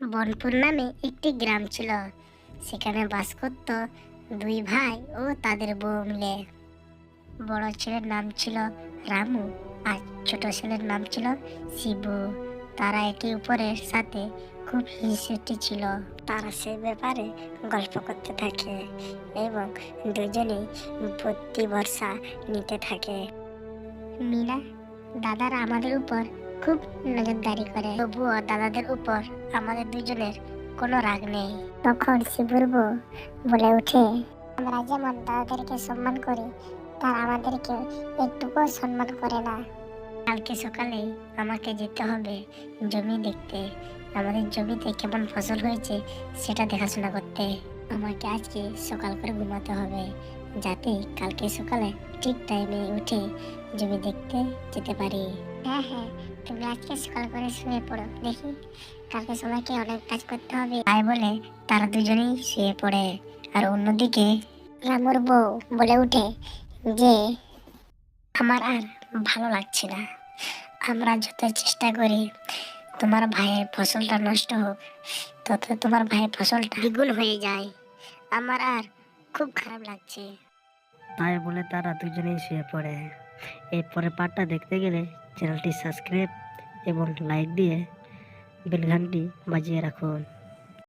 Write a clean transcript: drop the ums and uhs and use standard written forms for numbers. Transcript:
বনপুর নামে একটি গ্রাম ছিল। সেখানে বাস করত দুই ভাই ও তাদের বউ মিলে। বড় ছেলের নাম ছিল রামু আর ছোট ছেলের নাম ছিল শিবু। তারা একে অপরের সাথে খুব হিংসুটে ছিল। তারা সে ব্যাপারে গল্প করতে থাকে এবং দুজনেই প্রতি ভরসা নিতে থাকে। মিনা দাদারা আমাদের উপর খুব নজরদারি করে, তবুও দাদাদের উপর আমাদের দুজনের কোনো রাগ নেই। তখন শিবুর বউ বলে ওঠে, আমরা যেমন দাদাদেরকে সম্মান করি তারা আমাদেরকে একটুকু সম্মান করে না। কালকে সকালে আমাকে যেতে হবে জমি দেখতে, আমাদের জমিতে কেমন ফসল হয়েছে সেটা দেখাশোনা করতে। আমাকে আজকে সকাল করে ঘুমাতে হবে, যাতে কালকে সকালে ঠিক টাইমে উঠে জমি দেখতে যেতে পারি। হ্যাঁ হ্যাঁ, তুমি আজকে সকাল করে শুয়ে পড়ো, দেখি কালকে সবাইকে অনেক কাজ করতে হবে। তাই বলে তারা দুজনেই শুয়ে পড়ে। আর অন্যদিকে রামুর বউ বলে উঠে যে, আমার আর ভালো লাগছে না, আমরা যত চেষ্টা করি তোমার ভাইয়ের ফসলটা নষ্ট হোক, তত তোমার ভাইয়ের ফসলটা দ্বিগুণ হয়ে যায়। আমার আর খুব খারাপ লাগছে। তাই বলে তারা দুজনেই শুয়ে পড়ে। এরপরে পার্টটা দেখতে গেলে চ্যানেলটি সাবস্ক্রাইব এবং লাইক দিয়ে বেল ঘন্টি বাজিয়ে রাখুন।